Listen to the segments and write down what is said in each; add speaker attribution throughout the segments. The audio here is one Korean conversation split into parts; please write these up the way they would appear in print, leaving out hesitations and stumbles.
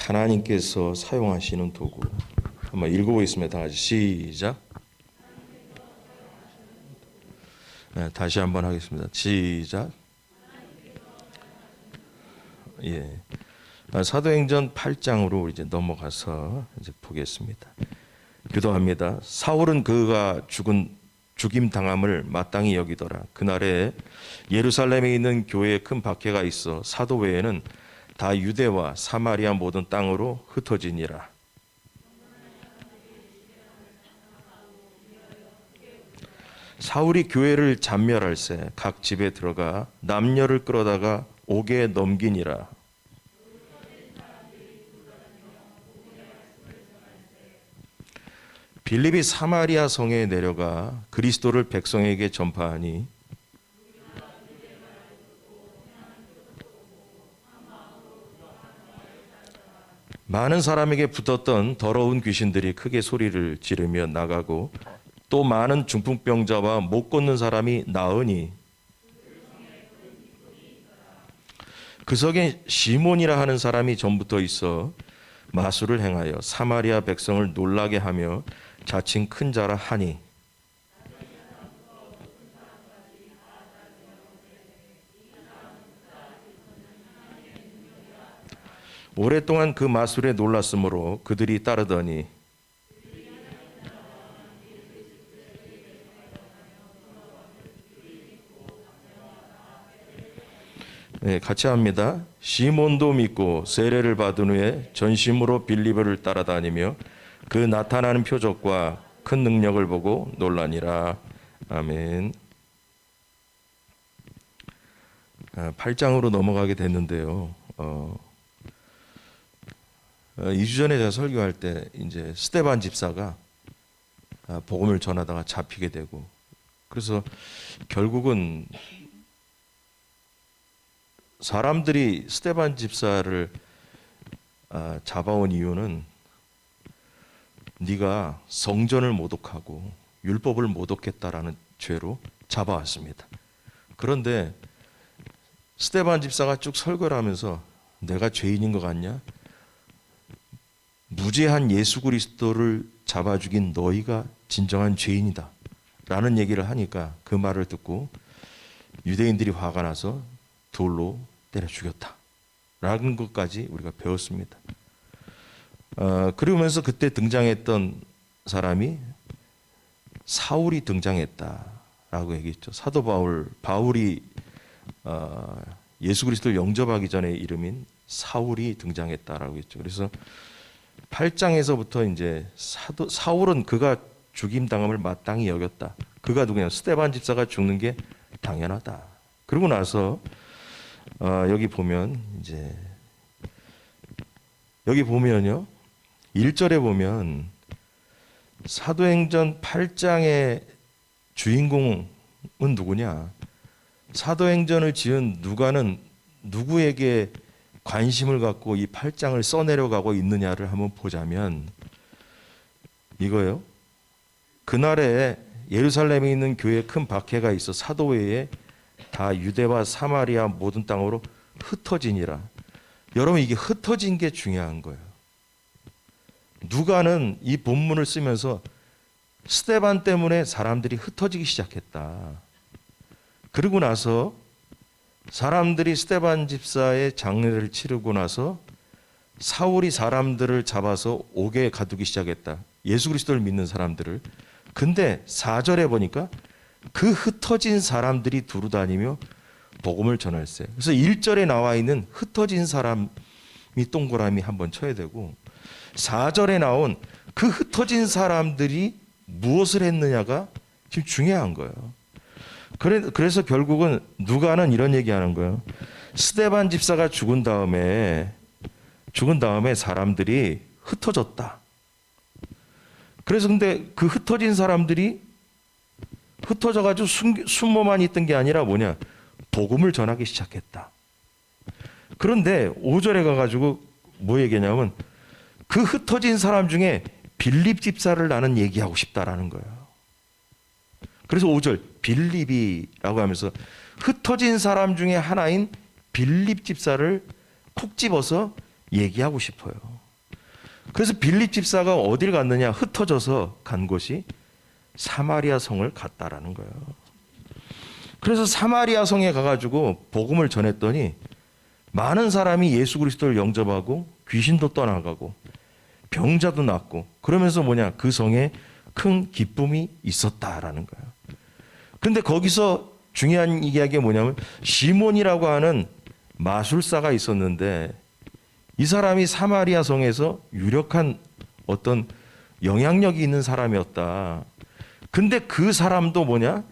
Speaker 1: 하나님께서 사용하시는 도구. 한번 읽어보겠습니다. 다 같이 시작. 네, 다시 한번 하겠습니다. 시작. 예. 사도행전 8장으로 이제 넘어가서 이제 보겠습니다. 기도합니다. 사울은 그가 죽임 당함을 마땅히 여기더라. 그날에 예루살렘에 있는 교회에 큰 박해가 있어 사도 외에는 다 유대와 사마리아 모든 땅으로 흩어지니라. 사울이 교회를 잔멸할세 각 집에 들어가 남녀를 끌어다가 옥에 넘기니라. 빌립이 사마리아 성에 내려가 그리스도를 백성에게 전파하니 많은 사람에게 붙었던 더러운 귀신들이 크게 소리를 지르며 나가고 또 많은 중풍병자와 못 걷는 사람이 나으니 그 성에 시몬이라 하는 사람이 전부터 있어 마술을 행하여 사마리아 백성을 놀라게 하며 자칭 큰 자라 하니 오랫동안 그 마술에 놀랐으므로 그들이 따르더니 네, 같이 합니다. 시몬도 믿고 세례를 받은 후에 전심으로 빌립을 따라다니며 그 나타나는 표적과 큰 능력을 보고 놀라니라. 아멘. 8장으로 넘어가게 됐는데요. 2주 전에 제가 설교할 때 이제 스데반 집사가 복음을 전하다가 잡히게 되고 그래서 결국은 사람들이 스데반 집사를 잡아온 이유는 네가 성전을 모독하고 율법을 모독했다라는 죄로 잡아왔습니다. 그런데 스데반 집사가 쭉 설교를 하면서 내가 죄인인 것 같냐? 무죄한 예수 그리스도를 잡아 죽인 너희가 진정한 죄인이다 라는 얘기를 하니까 그 말을 듣고 유대인들이 화가 나서 돌로 때려 죽였다 라는 것까지 우리가 배웠습니다. 그러면서 그때 등장했던 사람이 사울이 등장했다라고 얘기했죠. 사도 바울이 예수 그리스도를 영접하기 전에 이름인 사울이 등장했다라고 했죠. 그래서 8장에서부터 이제 사울은 그가 죽임 당함을 마땅히 여겼다. 그가 누구냐? 스데반 집사가 죽는 게 당연하다. 그러고 나서 여기 보면 이제 여기 보면요. 1절에 보면 사도행전 8장의 주인공은 누구냐? 사도행전을 지은 누가는 누구에게 관심을 갖고 이 8장을 써내려가고 있느냐를 한번 보자면 이거요. 그날에 예루살렘에 있는 교회에 큰 박해가 있어 사도 외에 다 유대와 사마리아 모든 땅으로 흩어지니라. 여러분 이게 흩어진 게 중요한 거예요. 누가는 이 본문을 쓰면서 스데반 때문에 사람들이 흩어지기 시작했다. 그러고 나서 사람들이 스데반 집사의 장례를 치르고 나서 사울이 사람들을 잡아서 옥에 가두기 시작했다. 예수 그리스도를 믿는 사람들을. 근데 4절에 보니까 그 흩어진 사람들이 두루다니며 복음을 전할세. 그래서 1절에 나와 있는 흩어진 사람이 동그라미 한번 쳐야 되고 4절에 나온 그 흩어진 사람들이 무엇을 했느냐가 지금 중요한 거예요. 그래서 결국은 누가는 이런 얘기하는 거예요. 스데반 집사가 죽은 다음에 사람들이 흩어졌다. 그래서 근데 그 흩어진 사람들이 흩어져가지고 숨모만 있던 게 아니라 뭐냐? 복음을 전하기 시작했다. 그런데 5절에 가가지고 뭐 얘기냐면 그 흩어진 사람 중에 빌립 집사를 나는 얘기하고 싶다라는 거예요. 그래서 5절 빌립이라고 하면서 흩어진 사람 중에 하나인 빌립 집사를 콕 집어서 얘기하고 싶어요. 그래서 빌립 집사가 어딜 갔느냐? 흩어져서 간 곳이 사마리아 성을 갔다라는 거예요. 그래서 사마리아 성에 가가지고 복음을 전했더니 많은 사람이 예수 그리스도를 영접하고 귀신도 떠나가고 병자도 낫고, 그러면서 뭐냐? 그 성에 큰 기쁨이 있었다라는 거예요. 근데 거기서 중요한 이야기가 뭐냐면 시몬이라고 하는 마술사가 있었는데 이 사람이 사마리아 성에서 유력한 어떤 영향력이 있는 사람이었다. 근데 그 사람도 뭐냐?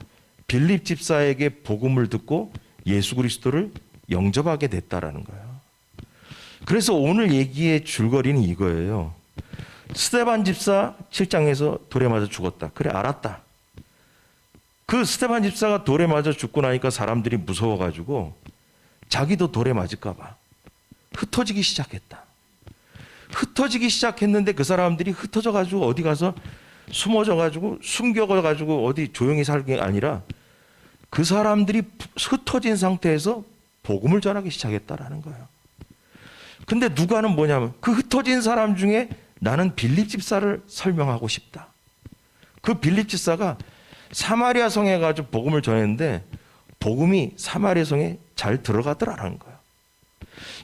Speaker 1: 빌립 집사에게 복음을 듣고 예수 그리스도를 영접하게 됐다라는 거예요. 그래서 오늘 얘기의 줄거리는 이거예요. 스데반 집사 7장에서 돌에 맞아 죽었다. 그래, 알았다. 그 스데반 집사가 돌에 맞아 죽고 나니까 사람들이 무서워가지고 자기도 돌에 맞을까 봐 흩어지기 시작했다. 흩어지기 시작했는데 그 사람들이 흩어져가지고 어디 가서 숨어져가지고 숨겨가지고 어디 조용히 살 게 아니라 그 사람들이 흩어진 상태에서 복음을 전하기 시작했다라는 거예요. 근데 누가는 뭐냐면 그 흩어진 사람 중에 나는 빌립 집사를 설명하고 싶다. 그 빌립 집사가 사마리아 성에 가지고 복음을 전했는데 복음이 사마리아 성에 잘 들어가더라라는 거예요.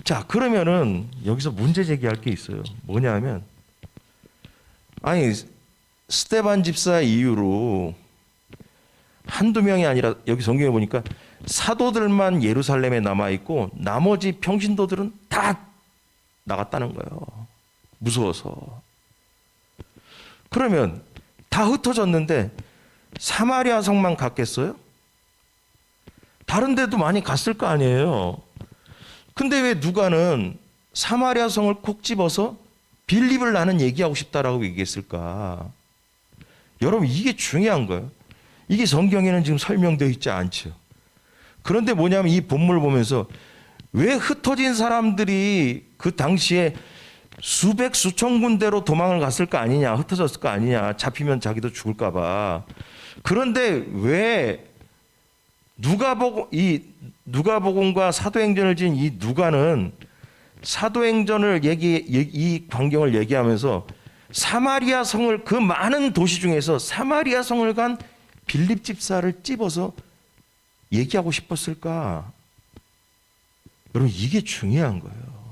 Speaker 1: 자, 그러면은 여기서 문제 제기할 게 있어요. 뭐냐면 아니 스데반 집사 이후로 한두 명이 아니라 여기 성경에 보니까 사도들만 예루살렘에 남아있고 나머지 평신도들은 다 나갔다는 거예요. 무서워서. 그러면 다 흩어졌는데 사마리아 성만 갔겠어요? 다른 데도 많이 갔을 거 아니에요. 근데 왜 누가는 사마리아 성을 콕 집어서 빌립을 나는 얘기하고 싶다라고 얘기했을까? 여러분, 이게 중요한 거예요. 이게 성경에는 지금 설명되어 있지 않죠. 그런데 뭐냐면 이 본문을 보면서 왜 흩어진 사람들이 그 당시에 수백 수천 군데로 도망을 갔을 거 아니냐, 흩어졌을 거 아니냐, 잡히면 자기도 죽을까 봐. 그런데 왜 누가복음과 사도행전을 지은 이 누가는 사도행전을 이 광경을 얘기하면서 사마리아 성을, 그 많은 도시 중에서 사마리아 성을 간 빌립 집사를 찝어서 얘기하고 싶었을까? 여러분, 이게 중요한 거예요.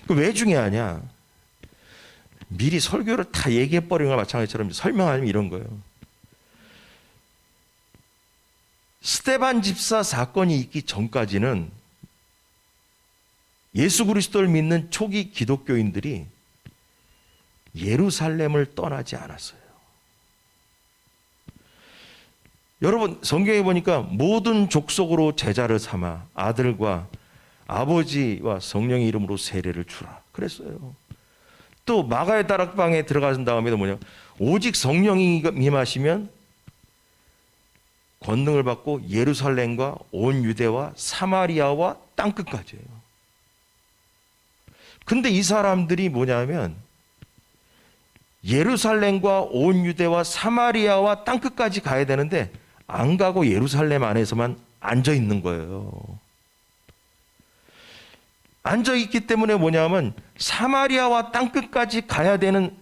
Speaker 1: 왜 중요하냐? 미리 설교를 다 얘기해버리는 거나 마찬가지처럼 설명하면 이런 거예요. 스데반 집사 사건이 있기 전까지는 예수 그리스도를 믿는 초기 기독교인들이 예루살렘을 떠나지 않았어요. 여러분, 성경에 보니까 모든 족속으로 제자를 삼아 아들과 아버지와 성령의 이름으로 세례를 주라 그랬어요. 또 마가의 다락방에 들어가신 다음에도 뭐냐, 오직 성령이 임하시면 권능을 받고 예루살렘과 온 유대와 사마리아와 땅끝까지예요. 근데 이 사람들이 뭐냐면 예루살렘과 온 유대와 사마리아와 땅끝까지 가야 되는데 안 가고 예루살렘 안에서만 앉아 있는 거예요. 앉아 있기 때문에 뭐냐면 사마리아와 땅끝까지 가야 되는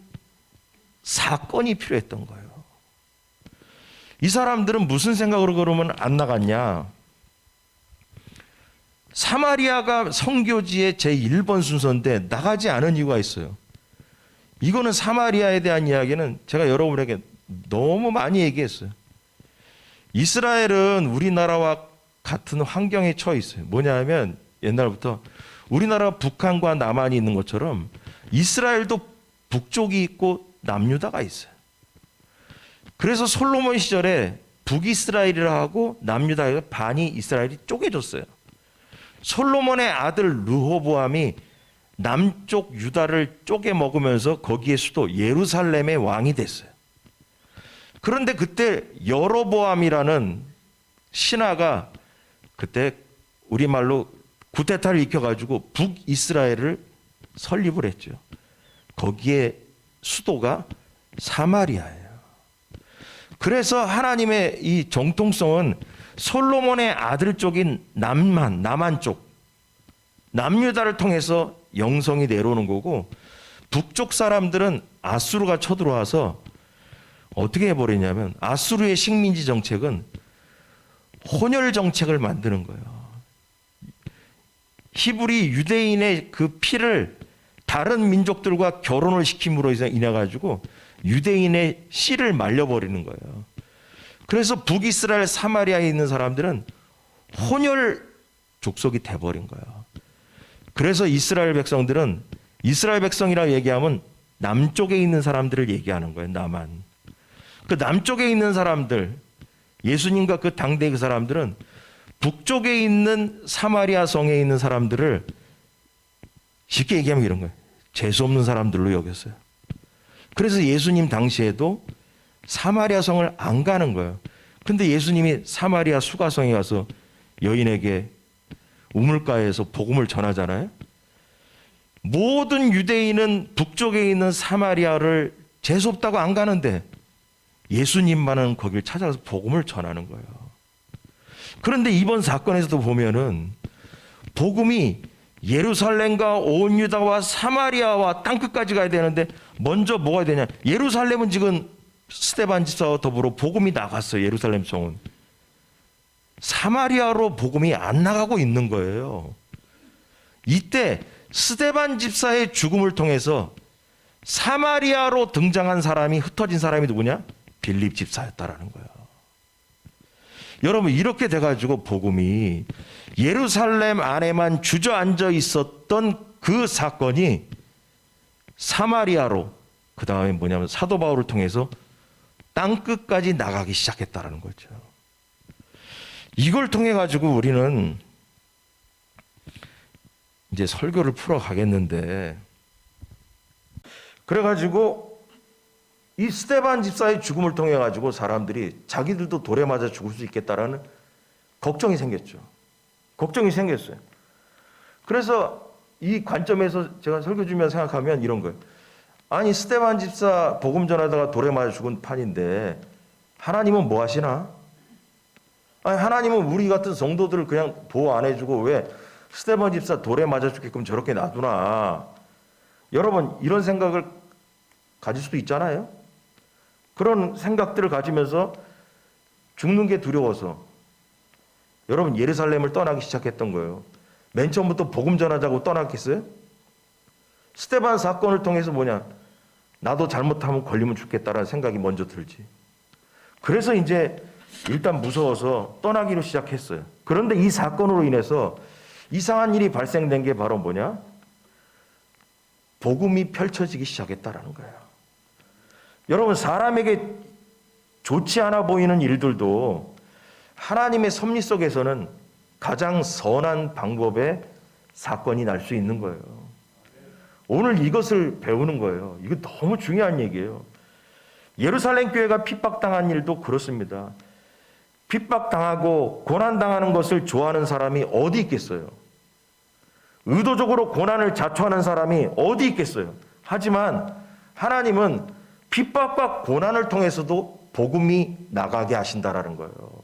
Speaker 1: 사건이 필요했던 거예요. 이 사람들은 무슨 생각으로 그러면 안 나갔냐? 사마리아가 선교지의 제1번 순서인데 나가지 않은 이유가 있어요. 이거는 사마리아에 대한 이야기는 제가 여러분에게 너무 많이 얘기했어요. 이스라엘은 우리나라와 같은 환경에 처해 있어요. 뭐냐 하면 옛날부터 우리나라 북한과 남한이 있는 것처럼 이스라엘도 북쪽이 있고 남유다가 있어요. 그래서 솔로몬 시절에 북이스라엘이라 하고 남유다에서 반이 이스라엘이 쪼개졌어요. 솔로몬의 아들 르호보암이 남쪽 유다를 쪼개 먹으면서 거기에 수도 예루살렘의 왕이 됐어요. 그런데 그때 여로보암이라는 신하가 그때 우리말로 구테타를 일으켜가지고 북이스라엘을 설립을 했죠. 거기에 수도가 사마리아예요. 그래서 하나님의 이 정통성은 솔로몬의 아들 쪽인 남한 쪽, 남유다를 통해서 영성이 내려오는 거고, 북쪽 사람들은 아수르가 쳐들어와서 어떻게 해버리냐면 아수르의 식민지 정책은 혼혈 정책을 만드는 거예요. 히브리 유대인의 그 피를 다른 민족들과 결혼을 시킴으로 인해 가지고 유대인의 씨를 말려버리는 거예요. 그래서 북이스라엘 사마리아에 있는 사람들은 혼혈 족속이 돼버린 거예요. 그래서 이스라엘 백성들은 이스라엘 백성이라고 얘기하면 남쪽에 있는 사람들을 얘기하는 거예요. 남한. 그 남쪽에 있는 사람들, 예수님과 그 당대 그 사람들은 북쪽에 있는 사마리아 성에 있는 사람들을 쉽게 얘기하면 이런 거예요. 재수 없는 사람들로 여겼어요. 그래서 예수님 당시에도 사마리아 성을 안 가는 거예요. 근데 예수님이 사마리아 수가성에 가서 여인에게 우물가에서 복음을 전하잖아요. 모든 유대인은 북쪽에 있는 사마리아를 재수 없다고 안 가는데 예수님만은 거기를 찾아가서 복음을 전하는 거예요. 그런데 이번 사건에서도 보면은 복음이 예루살렘과 온 유다와 사마리아와 땅끝까지 가야 되는데 먼저 뭐가 되냐? 예루살렘은 지금 스데반 집사와 더불어 복음이 나갔어요. 예루살렘 성은. 사마리아로 복음이 안 나가고 있는 거예요. 이때 스데반 집사의 죽음을 통해서 사마리아로 등장한 사람이, 흩어진 사람이 누구냐? 빌립 집사였다라는 거예요. 여러분, 이렇게 돼가지고 복음이 예루살렘 안에만 주저앉아 있었던 그 사건이 사마리아로, 그 다음에 뭐냐면 사도 바울을 통해서 땅끝까지 나가기 시작했다라는 거죠. 이걸 통해 가지고 우리는 이제 설교를 풀어 가겠는데, 그래가지고 이 스데반 집사의 죽음을 통해 가지고 사람들이 자기들도 돌에 맞아 죽을 수 있겠다라는 걱정이 생겼죠. 걱정이 생겼어요. 그래서 이 관점에서 제가 설교 주면 생각하면 이런 거예요. 아니, 스데반 집사 복음 전하다가 돌에 맞아 죽은 판인데 하나님은 뭐 하시나? 아니, 하나님은 우리 같은 성도들을 그냥 보호 안 해주고 왜 스데반 집사 돌에 맞아 죽게끔 저렇게 놔두나? 여러분, 이런 생각을 가질 수도 있잖아요. 그런 생각들을 가지면서 죽는 게 두려워서 여러분 예루살렘을 떠나기 시작했던 거예요. 맨 처음부터 복음 전하자고 떠났겠어요? 스데반 사건을 통해서 뭐냐? 나도 잘못하면 걸리면 죽겠다라는 생각이 먼저 들지. 그래서 이제 일단 무서워서 떠나기로 시작했어요. 그런데 이 사건으로 인해서 이상한 일이 발생된 게 바로 뭐냐? 복음이 펼쳐지기 시작했다라는 거예요. 여러분, 사람에게 좋지 않아 보이는 일들도 하나님의 섭리 속에서는 가장 선한 방법의 사건이 날 수 있는 거예요. 오늘 이것을 배우는 거예요. 이거 너무 중요한 얘기예요. 예루살렘 교회가 핍박당한 일도 그렇습니다. 핍박당하고 고난당하는 것을 좋아하는 사람이 어디 있겠어요? 의도적으로 고난을 자초하는 사람이 어디 있겠어요? 하지만 하나님은 핍박과 고난을 통해서도 복음이 나가게 하신다라는 거예요.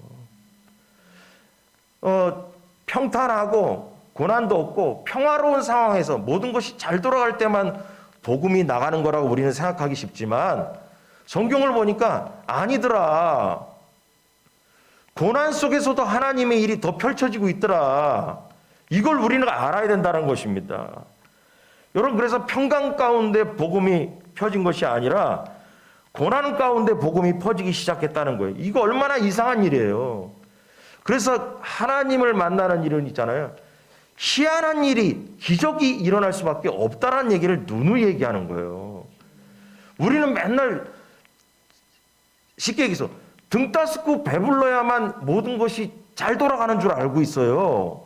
Speaker 1: 평탄하고 고난도 없고 평화로운 상황에서 모든 것이 잘 돌아갈 때만 복음이 나가는 거라고 우리는 생각하기 쉽지만 성경을 보니까 아니더라. 고난 속에서도 하나님의 일이 더 펼쳐지고 있더라. 이걸 우리는 알아야 된다는 것입니다. 여러분, 그래서 평강 가운데 복음이 펴진 것이 아니라 고난 가운데 복음이 퍼지기 시작했다는 거예요. 이거 얼마나 이상한 일이에요. 그래서 하나님을 만나는 일은 있잖아요. 희한한 일이, 기적이 일어날 수밖에 없다는 얘기를 누누이 얘기하는 거예요. 우리는 맨날 쉽게 얘기해서 등 따스고 배불러야만 모든 것이 잘 돌아가는 줄 알고 있어요.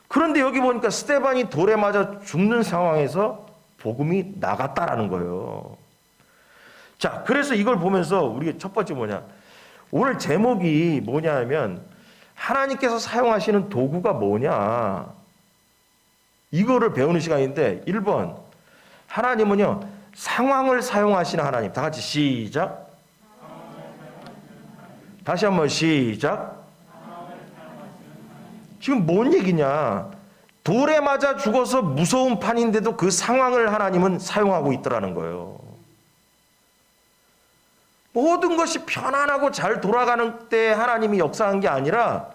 Speaker 1: 그런데 여기 보니까 스데반이 돌에 맞아 죽는 상황에서 복음이 나갔다라는 거예요. 자, 그래서 이걸 보면서 우리가 첫 번째 뭐냐? 오늘 제목이 뭐냐 하면 하나님께서 사용하시는 도구가 뭐냐? 이거를 배우는 시간인데 1번, 하나님은요 상황을 사용하시는 하나님. 다 같이 시작. 다시 한번 시작. 지금 뭔 얘기냐? 돌에 맞아 죽어서 무서운 판인데도 그 상황을 하나님은 사용하고 있더라는 거예요. 모든 것이 편안하고 잘 돌아가는 때 하나님이 역사한 게 아니라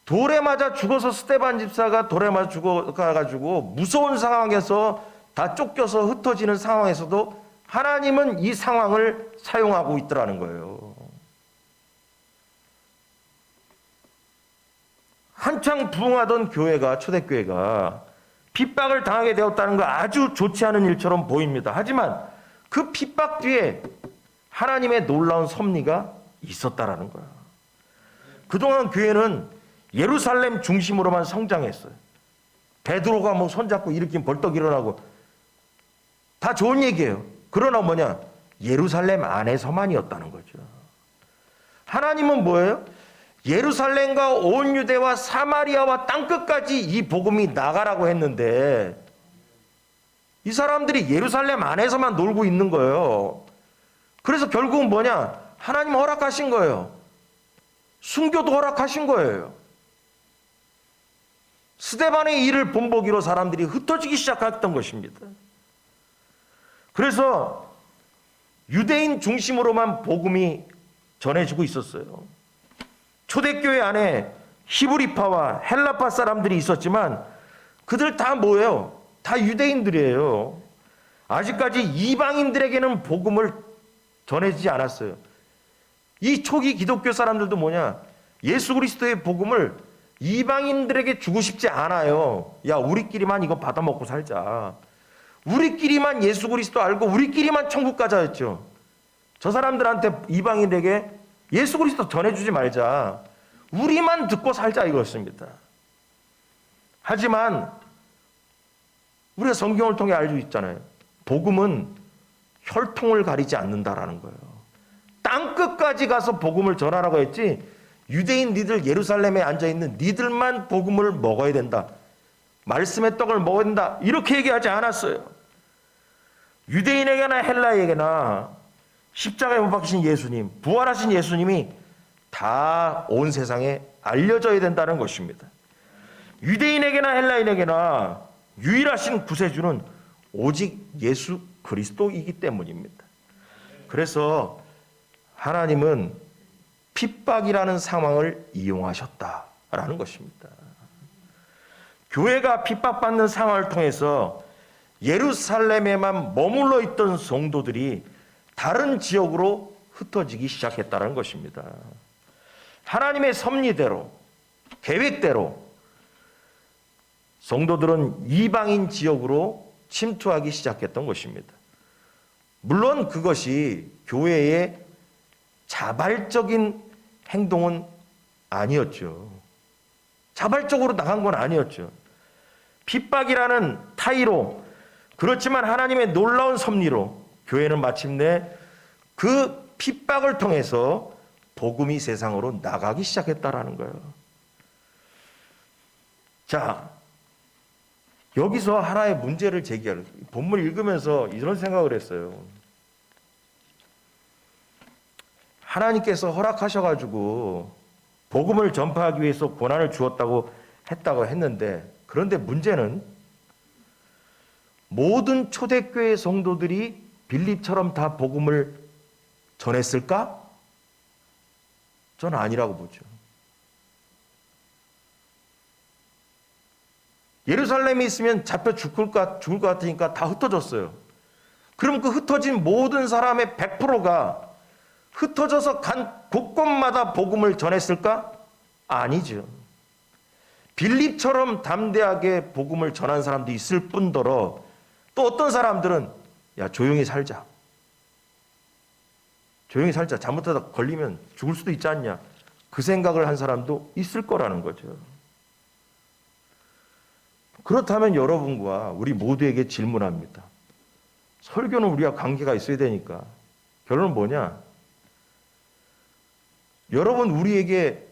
Speaker 1: 돌에 맞아 죽어서 스데반 집사가 돌에 맞아 죽어가지고 무서운 상황에서 다 쫓겨서 흩어지는 상황에서도 하나님은 이 상황을 사용하고 있더라는 거예요. 한창 부흥하던 교회가, 초대교회가 핍박을 당하게 되었다는 거 아주 좋지 않은 일처럼 보입니다. 하지만 그 핍박 뒤에 하나님의 놀라운 섭리가 있었다라는 거야. 그동안 교회는 예루살렘 중심으로만 성장했어요. 베드로가 뭐 손잡고 일으키면 벌떡 일어나고 다 좋은 얘기예요. 그러나 뭐냐? 예루살렘 안에서만이었다는 거죠. 하나님은 뭐예요? 예루살렘과 온 유대와 사마리아와 땅끝까지 이 복음이 나가라고 했는데 이 사람들이 예루살렘 안에서만 놀고 있는 거예요. 그래서 결국은 뭐냐? 하나님 허락하신 거예요. 순교도 허락하신 거예요. 스데반의 일을 본보기로 사람들이 흩어지기 시작했던 것입니다. 그래서 유대인 중심으로만 복음이 전해지고 있었어요. 초대교회 안에 히브리파와 헬라파 사람들이 있었지만 그들 다 뭐예요? 다 유대인들이에요. 아직까지 이방인들에게는 복음을 전해지지 않았어요. 이 초기 기독교 사람들도 뭐냐? 예수 그리스도의 복음을 이방인들에게 주고 싶지 않아요. 야, 우리끼리만 이거 받아먹고 살자. 우리끼리만 예수 그리스도 알고 우리끼리만 천국 가자였죠. 저 사람들한테, 이방인에게 예수 그리스도 전해주지 말자. 우리만 듣고 살자 이것입니다. 하지만 우리가 성경을 통해 알고 있잖아요. 복음은 혈통을 가리지 않는다라는 거예요. 땅끝까지 가서 복음을 전하라고 했지 유대인 니들 예루살렘에 앉아있는 니들만 복음을 먹어야 된다. 말씀의 떡을 먹어야 된다. 이렇게 얘기하지 않았어요. 유대인에게나 헬라에게나 십자가에 못 박히신 예수님, 부활하신 예수님이 다 온 세상에 알려져야 된다는 것입니다. 유대인에게나 헬라인에게나 유일하신 구세주는 오직 예수 그리스도이기 때문입니다. 그래서 하나님은 핍박이라는 상황을 이용하셨다라는 것입니다. 교회가 핍박받는 상황을 통해서 예루살렘에만 머물러 있던 성도들이 다른 지역으로 흩어지기 시작했다는 것입니다. 하나님의 섭리대로, 계획대로 성도들은 이방인 지역으로 침투하기 시작했던 것입니다. 물론 그것이 교회의 자발적인 행동은 아니었죠. 자발적으로 나간 건 아니었죠. 핍박이라는 타의로, 그렇지만 하나님의 놀라운 섭리로 교회는 마침내 그 핍박을 통해서 복음이 세상으로 나가기 시작했다라는 거예요. 자, 여기서 하나의 문제를 제기할, 본문을 읽으면서 이런 생각을 했어요. 하나님께서 허락하셔가지고 복음을 전파하기 위해서 고난을 주었다고 했는데, 그런데 문제는 모든 초대교회 성도들이 빌립처럼 다 복음을 전했을까? 저는 아니라고 보죠. 예루살렘에 있으면 잡혀 죽을 것 같으니까 다 흩어졌어요. 그럼 그 흩어진 모든 사람의 100%가 흩어져서 간 곳곳마다 복음을 전했을까? 아니죠. 빌립처럼 담대하게 복음을 전한 사람도 있을 뿐더러 또 어떤 사람들은 야, 조용히 살자. 조용히 살자. 잘못하다 걸리면 죽을 수도 있지 않냐. 그 생각을 한 사람도 있을 거라는 거죠. 그렇다면 여러분과 우리 모두에게 질문합니다. 설교는 우리와 관계가 있어야 되니까. 결론은 뭐냐? 여러분, 우리에게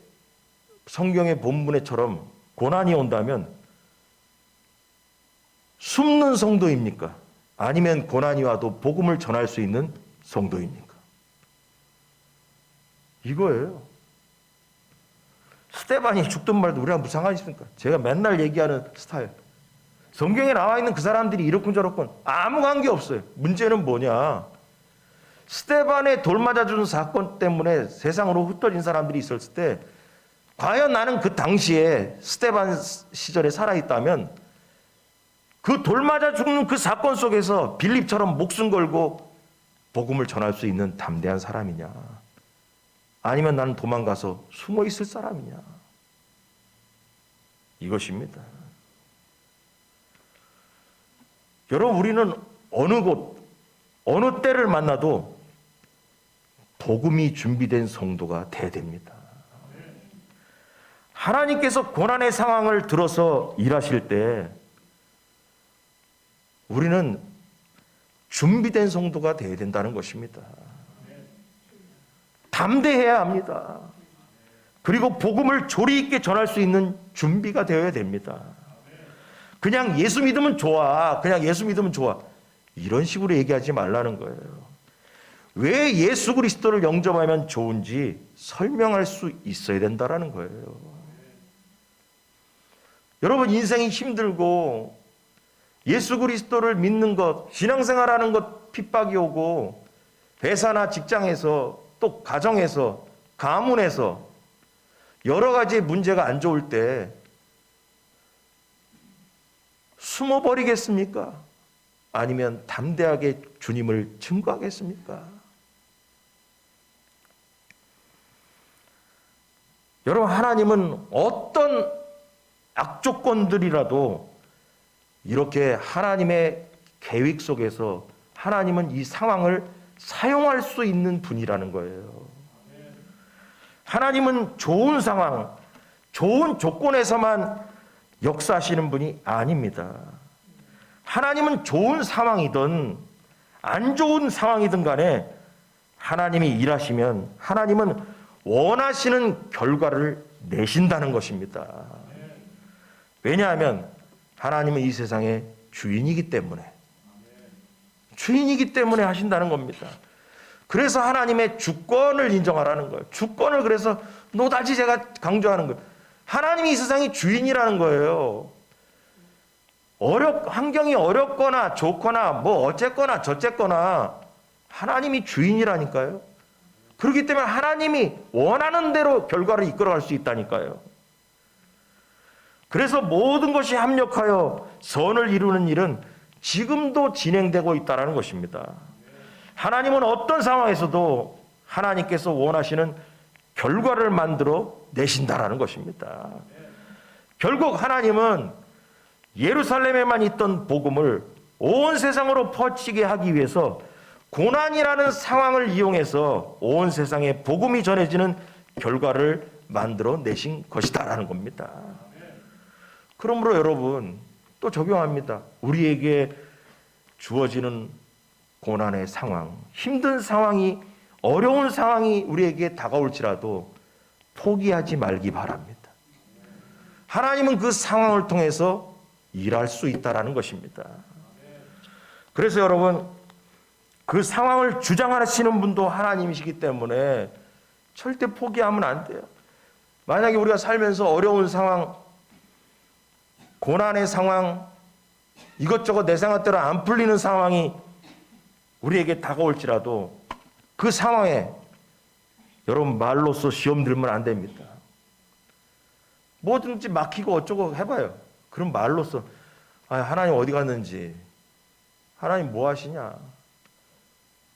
Speaker 1: 성경의 본문에처럼 고난이 온다면 숨는 성도입니까? 아니면 고난이 와도 복음을 전할 수 있는 성도입니까? 이거예요. 스데반이 죽든 말든 우리랑 무슨 상관이 있습니까? 제가 맨날 얘기하는 스타일. 성경에 나와 있는 그 사람들이 이렇군 저렇군 아무 관계 없어요. 문제는 뭐냐? 스데반에 돌 맞아 준 사건 때문에 세상으로 흩어진 사람들이 있었을 때 과연 나는 그 당시에 스데반 시절에 살아있다면 그 돌 맞아 죽는 그 사건 속에서 빌립처럼 목숨 걸고 복음을 전할 수 있는 담대한 사람이냐? 아니면 나는 도망가서 숨어 있을 사람이냐? 이것입니다. 여러분, 우리는 어느 곳, 어느 때를 만나도 복음이 준비된 성도가 돼야 됩니다. 하나님께서 고난의 상황을 들어서 일하실 때 우리는 준비된 성도가 돼야 된다는 것입니다. 담대해야 합니다. 그리고 복음을 조리 있게 전할 수 있는 준비가 되어야 됩니다. 그냥 예수 믿으면 좋아. 그냥 예수 믿으면 좋아. 이런 식으로 얘기하지 말라는 거예요. 왜 예수 그리스도를 영접하면 좋은지 설명할 수 있어야 된다는 거예요. 여러분, 인생이 힘들고 예수 그리스도를 믿는 것, 신앙생활하는 것 핍박이 오고 회사나 직장에서 또 가정에서 가문에서 여러 가지 문제가 안 좋을 때 숨어버리겠습니까? 아니면 담대하게 주님을 증거하겠습니까? 여러분, 하나님은 어떤 악조건들이라도 이렇게 하나님의 계획 속에서 하나님은 이 상황을 사용할 수 있는 분이라는 거예요. 하나님은 좋은 상황, 좋은 조건에서만 역사하시는 분이 아닙니다. 하나님은 좋은 상황이든 안 좋은 상황이든 간에 하나님이 일하시면 하나님은 원하시는 결과를 내신다는 것입니다. 왜냐하면 하나님은 이 세상의 주인이기 때문에 하신다는 겁니다. 그래서 하나님의 주권을 인정하라는 거예요. 주권을 그래서 노다지 제가 강조하는 거예요. 하나님이 이 세상의 주인이라는 거예요. 환경이 어렵거나 좋거나 뭐 어쨌거나 저쨌거나 하나님이 주인이라니까요. 그렇기 때문에 하나님이 원하는 대로 결과를 이끌어갈 수 있다니까요. 그래서 모든 것이 합력하여 선을 이루는 일은 지금도 진행되고 있다는 것입니다. 하나님은 어떤 상황에서도 하나님께서 원하시는 결과를 만들어 내신다라는 것입니다. 결국 하나님은 예루살렘에만 있던 복음을 온 세상으로 퍼지게 하기 위해서 고난이라는 상황을 이용해서 온 세상에 복음이 전해지는 결과를 만들어 내신 것이다라는 겁니다. 그러므로 여러분, 또 적용합니다. 우리에게 주어지는 고난의 상황, 힘든 상황이, 어려운 상황이 우리에게 다가올지라도 포기하지 말기 바랍니다. 하나님은 그 상황을 통해서 일할 수 있다는 것입니다. 그래서 여러분, 그 상황을 주장하시는 분도 하나님이시기 때문에 절대 포기하면 안 돼요. 만약에 우리가 살면서 어려운 상황, 고난의 상황, 이것저것 내 생각대로 안 풀리는 상황이 우리에게 다가올지라도 그 상황에 여러분 말로써 시험 들면 안 됩니다. 뭐든지 막히고 어쩌고 해봐요. 그럼 말로써 하나님 어디 갔는지, 하나님 뭐 하시냐,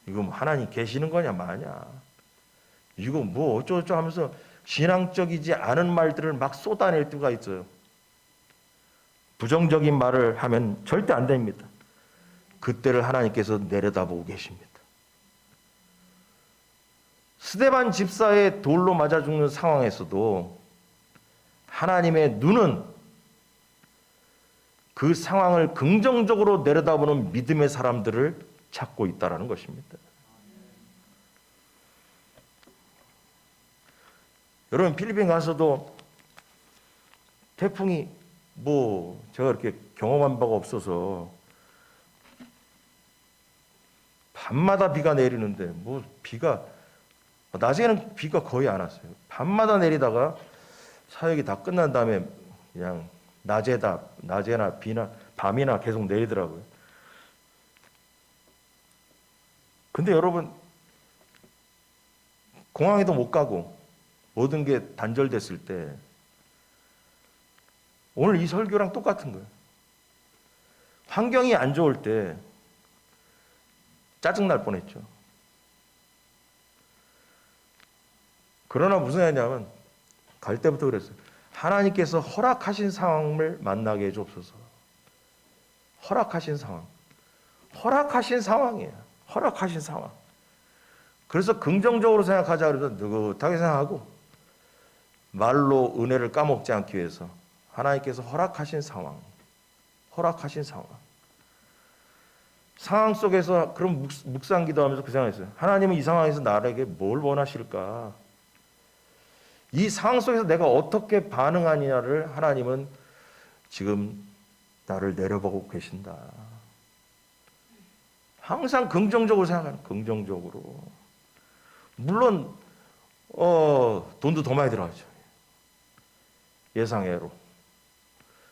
Speaker 1: 이거 하나님 계시는 거냐 마냐, 이거 뭐 어쩌고저쩌고 하면서 신앙적이지 않은 말들을 막 쏟아낼 때가 있어요. 부정적인 말을 하면 절대 안 됩니다. 그때를 하나님께서 내려다보고 계십니다. 스데반 집사의 돌로 맞아 죽는 상황에서도 하나님의 눈은 그 상황을 긍정적으로 내려다보는 믿음의 사람들을 찾고 있다는 것입니다. 여러분, 필리핀 가서도 태풍이 제가 이렇게 경험한 바가 없어서 밤마다 비가 내리는데 비가 낮에는 비가 거의 안 왔어요. 밤마다 내리다가 사역이 다 끝난 다음에 그냥 낮에나 밤이나 계속 내리더라고요. 근데 여러분, 공항에도 못 가고 모든 게 단절됐을 때 오늘 이 설교랑 똑같은 거예요. 환경이 안 좋을 때 짜증날 뻔했죠. 그러나 무슨 얘기냐면 갈 때부터 그랬어요. 하나님께서 허락하신 상황을 만나게 해주옵소서. 허락하신 상황. 허락하신 상황이에요. 허락하신 상황. 그래서 긍정적으로 생각하자 그래서 느긋하게 생각하고 말로 은혜를 까먹지 않기 위해서 하나님께서 허락하신 상황. 허락하신 상황. 상황 속에서 그런 묵상 기도하면서 그 생각했어요. 하나님은 이 상황에서 나에게 뭘 원하실까? 이 상황 속에서 내가 어떻게 반응하느냐를 하나님은 지금 나를 내려보고 계신다. 항상 긍정적으로 생각하는, 긍정적으로. 물론 돈도 더 많이 들어가죠. 예상외로.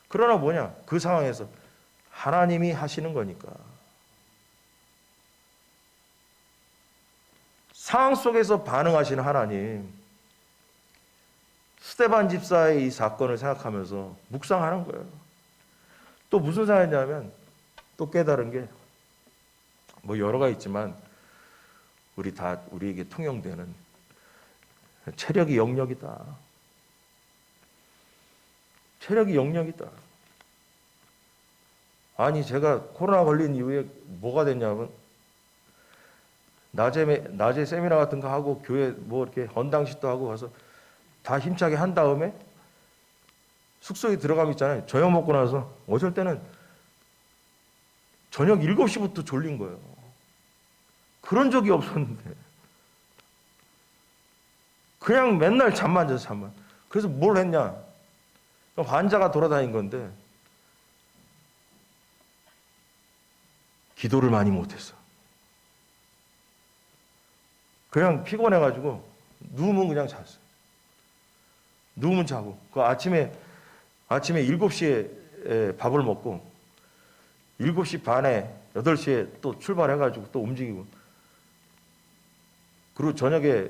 Speaker 1: 그러나 뭐냐? 그 상황에서 하나님이 하시는 거니까. 상황 속에서 반응하시는 하나님. 스데반 집사의 이 사건을 생각하면서 묵상하는 거예요. 또 무슨 생각이냐면 또 깨달은 게 뭐 여러 가지 있지만 우리에게 통용되는 체력이 영역이다. 체력이 영역이다. 아니 제가 코로나 걸린 이후에 뭐가 됐냐면 낮에 세미나 같은 거 하고 교회 뭐 이렇게 헌당식도 하고 가서 다 힘차게 한 다음에 숙소에 들어가면 있잖아요. 저녁 먹고 나서 어쩔 때는 저녁 7시부터 졸린 거예요. 그런 적이 없었는데 그냥 맨날 잠만 자서 잠만. 그래서 뭘 했냐? 환자가 돌아다닌 건데 기도를 많이 못했어. 그냥 피곤해가지고 누우면 그냥 잤어요. 누우면 자고 그 아침에 7시에 밥을 먹고 7시 반에 8시에 또 출발해가지고 또 움직이고 그리고 저녁에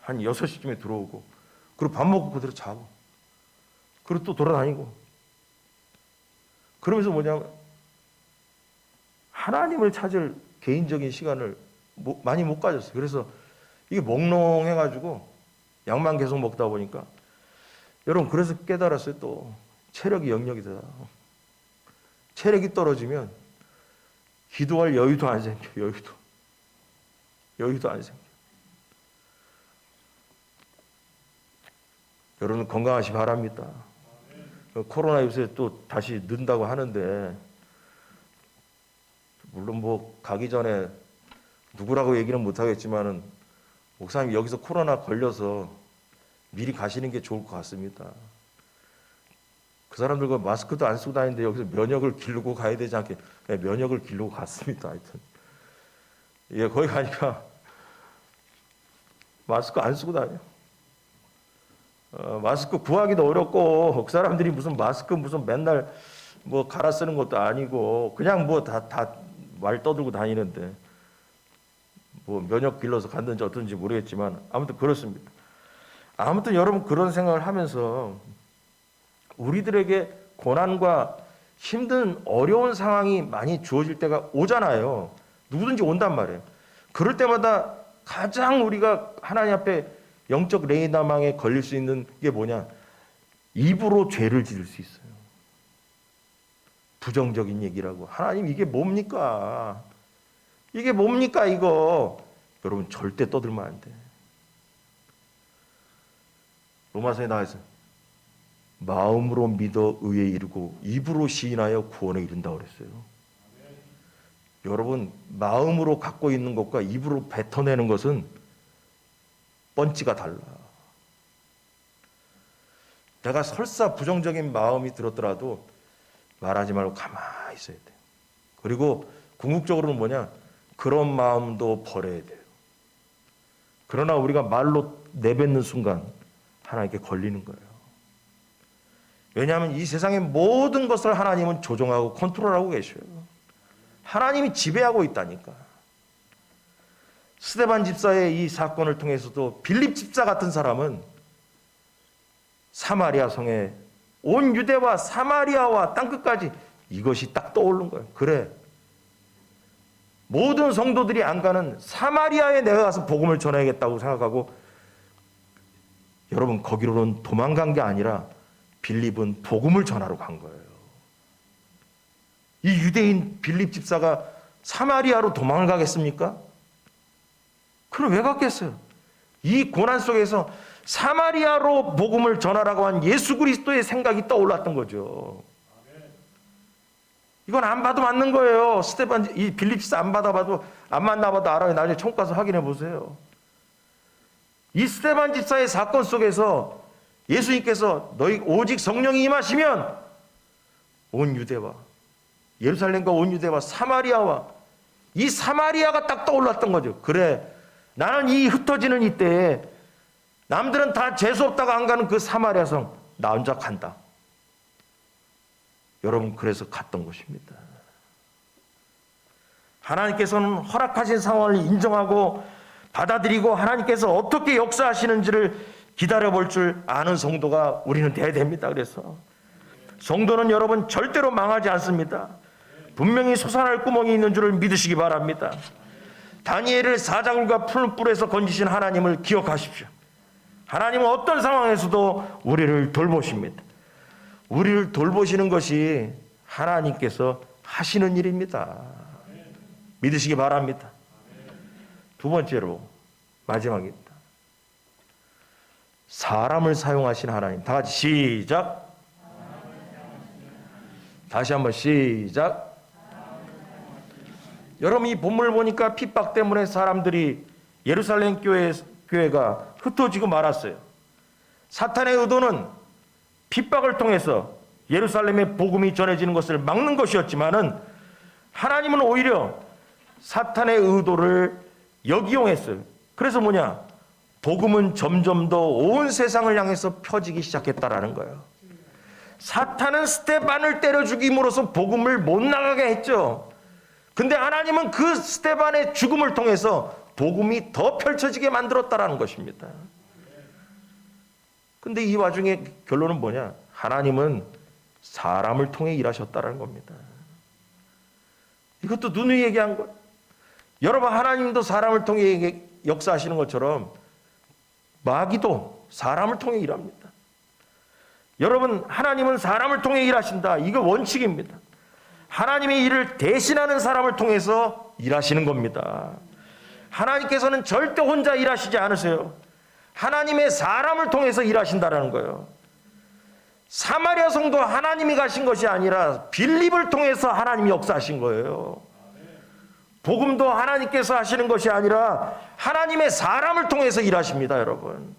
Speaker 1: 한 6시쯤에 들어오고 그리고 밥 먹고 그대로 자고 그리고 또 돌아다니고 그러면서 뭐냐면 하나님을 찾을 개인적인 시간을 많이 못 가졌어요. 그래서 이게 몽롱해가지고 약만 계속 먹다 보니까 여러분 그래서 깨달았어요. 또 체력이 영역이다. 체력이 떨어지면 기도할 여유도 안 생겨. 여유도 안 생겨. 여러분 건강하시 바랍니다. 코로나 요새 또 다시 는다고 하는데 물론 뭐 가기 전에 누구라고 얘기는 못 하겠지만은 목사님 여기서 코로나 걸려서 미리 가시는 게 좋을 것 같습니다. 그 사람들과 마스크도 안 쓰고 다니는데 여기서 면역을 기르고 가야 되지 않게 면역을 기르고 갔습니다. 하여튼 예, 거기 가니까 마스크 안 쓰고 다녀. 마스크 구하기도 어렵고 그 사람들이 무슨 마스크 무슨 맨날 뭐 갈아 쓰는 것도 아니고 그냥 뭐 다 말 떠들고 다니는데 뭐 면역 길러서 갔는지 어떤지 모르겠지만 아무튼 그렇습니다. 아무튼 여러분 그런 생각을 하면서 우리들에게 고난과 힘든 어려운 상황이 많이 주어질 때가 오잖아요. 누구든지 온단 말이에요. 그럴 때마다 가장 우리가 하나님 앞에 영적 레이나망에 걸릴 수 있는 게 뭐냐? 입으로 죄를 지을 수 있어요. 부정적인 얘기라고. 하나님 이게 뭡니까? 이게 뭡니까 이거? 여러분 절대 떠들면 안 돼. 로마서에 나와 있어요. 마음으로 믿어 의에 이르고 입으로 시인하여 구원에 이른다고 그랬어요. 여러분 마음으로 갖고 있는 것과 입으로 뱉어내는 것은 펀치가 달라. 내가 설사 부정적인 마음이 들었더라도 말하지 말고 가만히 있어야 돼요. 그리고 궁극적으로는 뭐냐? 그런 마음도 버려야 돼요. 그러나 우리가 말로 내뱉는 순간 하나님께 걸리는 거예요. 왜냐하면 이 세상의 모든 것을 하나님은 조종하고 컨트롤하고 계셔요. 하나님이 지배하고 있다니까. 스데반 집사의 이 사건을 통해서도 빌립 집사 같은 사람은 사마리아 성에 온 유대와 사마리아와 땅끝까지 이것이 딱 떠오른 거예요. 그래, 모든 성도들이 안 가는 사마리아에 내가 가서 복음을 전해야겠다고 생각하고, 여러분 거기로는 도망간 게 아니라 빌립은 복음을 전하러 간 거예요. 이 유대인 빌립 집사가 사마리아로 도망을 가겠습니까? 그럼 왜 갔겠어요? 이 고난 속에서 사마리아로 복음을 전하라고 한 예수 그리스도의 생각이 떠올랐던 거죠. 이건 안 봐도 맞는 거예요. 스데반, 이 빌립 집사 안 받아봐도, 안 만나봐도 알아요. 나중에 천국 가서 확인해 보세요. 이 스데반 집사의 사건 속에서 예수님께서 너희 오직 성령이 임하시면 온 유대와 예루살렘과 온 유대와 사마리아와, 이 사마리아가 딱 떠올랐던 거죠. 그래, 나는 이 흩어지는 이때에 남들은 다 재수없다고 안 가는 그 사마리아 성, 나 혼자 간다. 여러분, 그래서 갔던 것입니다. 하나님께서는 허락하신 상황을 인정하고 받아들이고 하나님께서 어떻게 역사하시는지를 기다려볼 줄 아는 성도가 우리는 돼야 됩니다. 그래서 성도는 여러분 절대로 망하지 않습니다. 분명히 솟아날 구멍이 있는 줄을 믿으시기 바랍니다. 다니엘을 사자굴과 푸른 뿔에서 건지신 하나님을 기억하십시오. 하나님은 어떤 상황에서도 우리를 돌보십니다. 우리를 돌보시는 것이 하나님께서 하시는 일입니다. 믿으시기 바랍니다. 두 번째로, 마지막입니다. 사람을 사용하신 하나님. 다 같이 시작. 다시 한번 시작. 여러분, 이 본문을 보니까 핍박 때문에 사람들이 예루살렘 교회가 흩어지고 말았어요. 사탄의 의도는 핍박을 통해서 예루살렘의 복음이 전해지는 것을 막는 것이었지만은, 하나님은 오히려 사탄의 의도를 역이용했어요. 그래서 뭐냐? 복음은 점점 더 온 세상을 향해서 펴지기 시작했다라는 거예요. 사탄은 스데반을 때려 죽임으로써 복음을 못 나가게 했죠. 근데 하나님은 그 스데반의 죽음을 통해서 복음이 더 펼쳐지게 만들었다라는 것입니다. 근데 이 와중에 결론은 뭐냐? 하나님은 사람을 통해 일하셨다라는 겁니다. 이것도 누누이 얘기한 것. 여러분, 하나님도 사람을 통해 역사하시는 것처럼 마귀도 사람을 통해 일합니다. 여러분, 하나님은 사람을 통해 일하신다. 이거 원칙입니다. 하나님의 일을 대신하는 사람을 통해서 일하시는 겁니다. 하나님께서는 절대 혼자 일하시지 않으세요. 하나님의 사람을 통해서 일하신다라는 거예요. 사마리아 성도 하나님이 가신 것이 아니라 빌립을 통해서 하나님이 역사하신 거예요. 복음도 하나님께서 하시는 것이 아니라 하나님의 사람을 통해서 일하십니다, 여러분.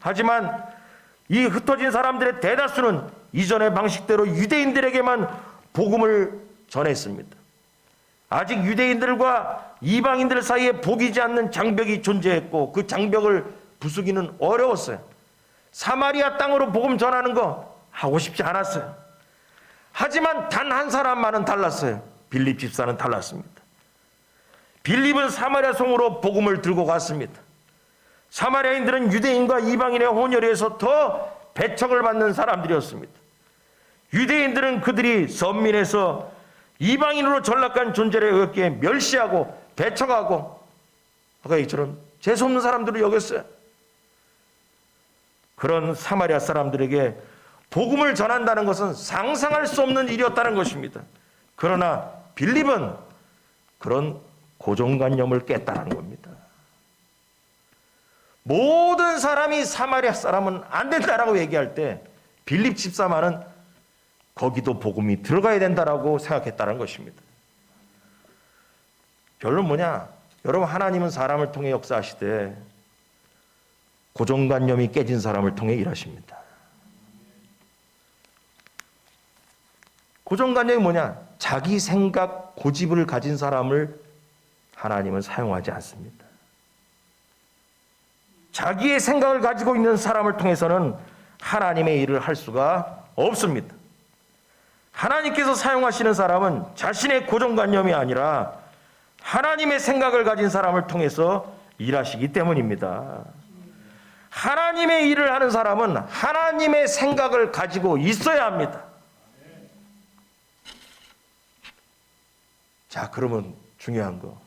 Speaker 1: 하지만 이 흩어진 사람들의 대다수는 이전의 방식대로 유대인들에게만 복음을 전했습니다. 아직 유대인들과 이방인들 사이에 보이지 않는 장벽이 존재했고, 그 장벽을 부수기는 어려웠어요. 사마리아 땅으로 복음 전하는 거 하고 싶지 않았어요. 하지만 단 한 사람만은 달랐어요. 빌립 집사는 달랐습니다. 빌립은 사마리아 성으로 복음을 들고 갔습니다. 사마리아인들은 유대인과 이방인의 혼혈에서 더 배척을 받는 사람들이었습니다. 유대인들은 그들이 선민에서 이방인으로 전락한 존재를 여겼기에 멸시하고 배척하고, 아까 이처럼 재수없는 사람들을 여겼어요. 그런 사마리아 사람들에게 복음을 전한다는 것은 상상할 수 없는 일이었다는 것입니다. 그러나 빌립은 그런 고정관념을 깼다는 겁니다. 모든 사람이 사마리아 사람은 안 된다라고 얘기할 때 빌립 집사만은 거기도 복음이 들어가야 된다라고 생각했다는 것입니다. 결론 뭐냐? 여러분, 하나님은 사람을 통해 역사하시되 고정관념이 깨진 사람을 통해 일하십니다. 고정관념이 뭐냐? 자기 생각, 고집을 가진 사람을 하나님은 사용하지 않습니다. 자기의 생각을 가지고 있는 사람을 통해서는 하나님의 일을 할 수가 없습니다. 하나님께서 사용하시는 사람은 자신의 고정관념이 아니라 하나님의 생각을 가진 사람을 통해서 일하시기 때문입니다. 하나님의 일을 하는 사람은 하나님의 생각을 가지고 있어야 합니다. 자, 그러면 중요한 거.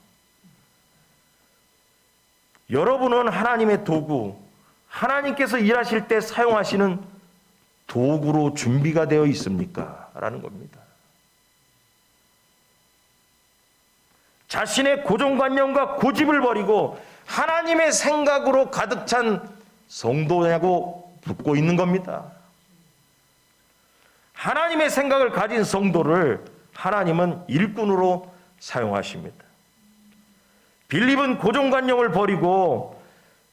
Speaker 1: 여러분은 하나님의 도구, 하나님께서 일하실 때 사용하시는 도구로 준비가 되어 있습니까? 라는 겁니다. 자신의 고정관념과 고집을 버리고 하나님의 생각으로 가득 찬 성도냐고 묻고 있는 겁니다. 하나님의 생각을 가진 성도를 하나님은 일꾼으로 사용하십니다. 빌립은 고정관념을 버리고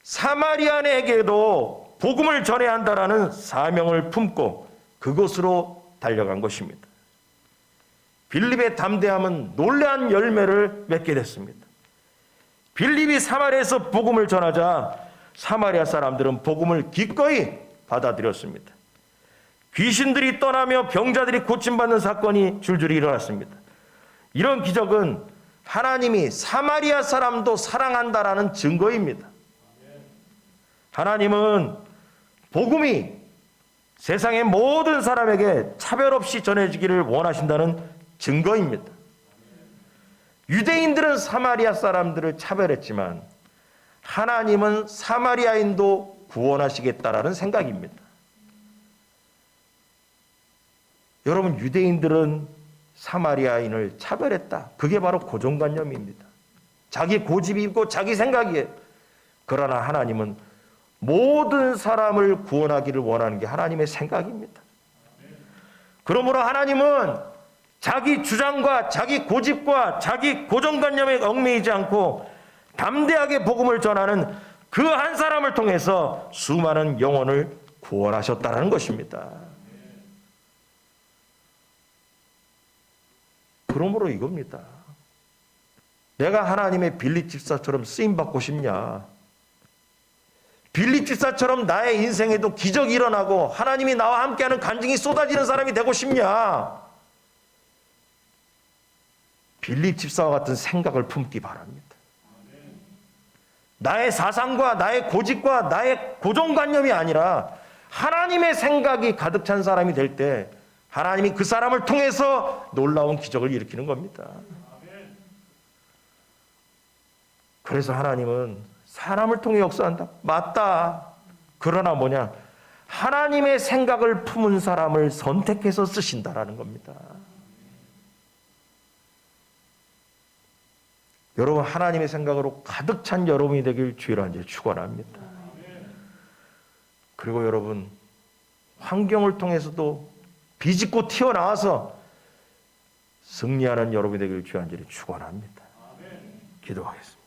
Speaker 1: 사마리아인에게도 복음을 전해야 한다라는 사명을 품고 그곳으로 달려간 것입니다. 빌립의 담대함은 놀라운 열매를 맺게 됐습니다. 빌립이 사마리아에서 복음을 전하자 사마리아 사람들은 복음을 기꺼이 받아들였습니다. 귀신들이 떠나며 병자들이 고침받는 사건이 줄줄이 일어났습니다. 이런 기적은 하나님이 사마리아 사람도 사랑한다라는 증거입니다. 하나님은 복음이 세상의 모든 사람에게 차별 없이 전해지기를 원하신다는 증거입니다. 유대인들은 사마리아 사람들을 차별했지만 하나님은 사마리아인도 구원하시겠다라는 생각입니다. 여러분, 유대인들은 사마리아인을 차별했다. 그게 바로 고정관념입니다. 자기 고집이 있고 자기 생각이에요. 그러나 하나님은 모든 사람을 구원하기를 원하는 게 하나님의 생각입니다. 그러므로 하나님은 자기 주장과 자기 고집과 자기 고정관념에 얽매이지 않고 담대하게 복음을 전하는 그 한 사람을 통해서 수많은 영혼을 구원하셨다는 것입니다. 그러므로 이겁니다. 내가 하나님의 빌립 집사처럼 쓰임받고 싶냐? 빌립 집사처럼 나의 인생에도 기적이 일어나고 하나님이 나와 함께하는 간증이 쏟아지는 사람이 되고 싶냐? 빌립 집사와 같은 생각을 품기 바랍니다. 나의 사상과 나의 고집과 나의 고정관념이 아니라 하나님의 생각이 가득 찬 사람이 될 때 하나님이 그 사람을 통해서 놀라운 기적을 일으키는 겁니다. 그래서 하나님은 사람을 통해 역사한다. 맞다. 그러나 뭐냐? 하나님의 생각을 품은 사람을 선택해서 쓰신다라는 겁니다. 여러분, 하나님의 생각으로 가득 찬 여러분이 되길 주의로 이제 축원합니다. 그리고 여러분, 환경을 통해서도 비집고 튀어나와서 승리하는 여러분이 되길 주의 안전히 축원합니다. 기도하겠습니다.